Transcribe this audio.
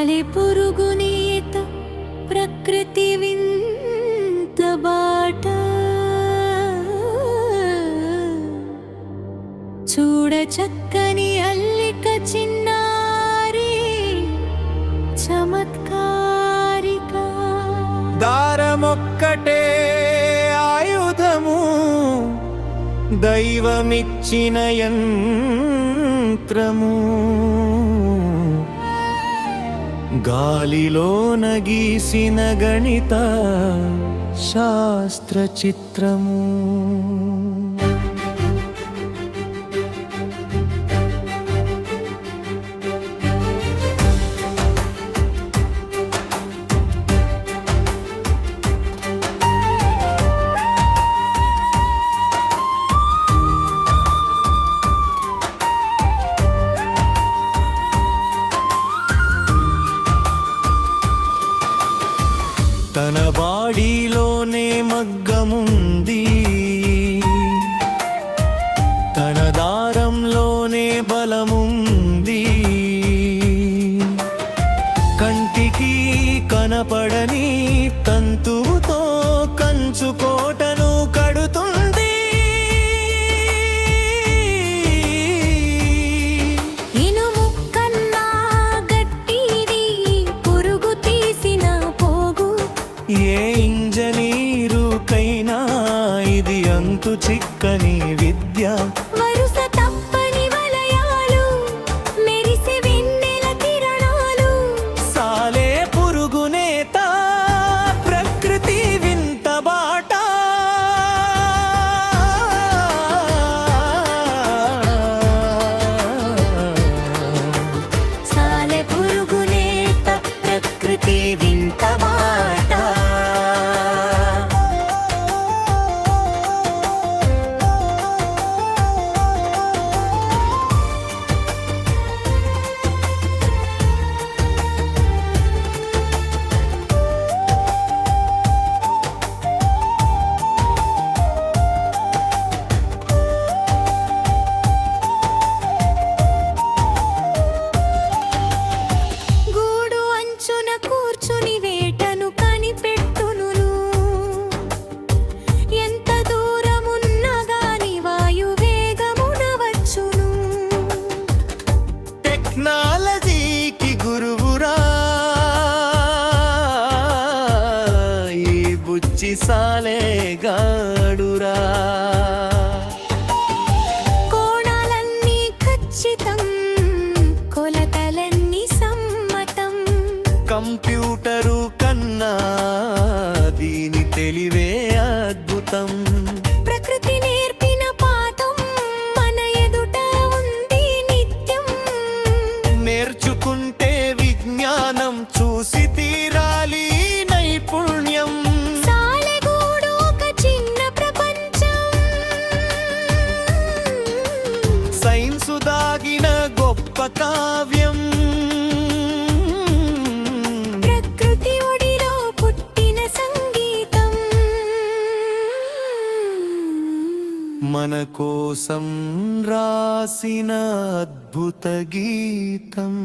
సాలెపురుగునేత ప్రకృతి వింత బాట చూడ చక్కని అల్లిక చిన్నారి చమత్కారిక దారమొక్కటే ఆయుధము దైవమిచ్చిన యంత్రము గాలిలోన గీసిన గణిత శాస్త్ర చిత్రము తన బాడీలోనే మగ్గముంది తన దారంలోనే బలముంది కంటికి కనపడని తంతువుతో కంచుకోటను కడుతుంది ఏ ఇంజనీరుకైనా ఇది అంతు చిక్కని విద్య వరుస తప్పని వలయాలు మెరిసే వెన్నెల కిరణాలు సాలే పురుగునేత ప్రకృతి వింత బాట సాలె పురుగునేత ప్రకృతి వింత బాట కూర్చుని వేటను కనిపెట్టును ఎంత దూరమున్నా గాని వాయువేగమున వచ్చును టెక్నాలజీకి గురువురా ఈ బుచ్చి సాలేగాడురా కోణాలన్నీ ఖచ్చితం కొలతలన్నీ సమ్మతం కంప్యూటరు కన్నా దీని తెలివే అద్భుతం ప్రకృతి నేర్పిన పాఠం మన ఎదుట ఉంది నిత్యం నేర్చుకుంటే విజ్ఞానం చూసి తీరాలి నైపుణ్యం సాలెగూడు ఒక చిన్న ప్రపంచం సైన్సు దాగిన గొప్ప కావ్యం మన కోసం రాసిన అద్భుత గీతం.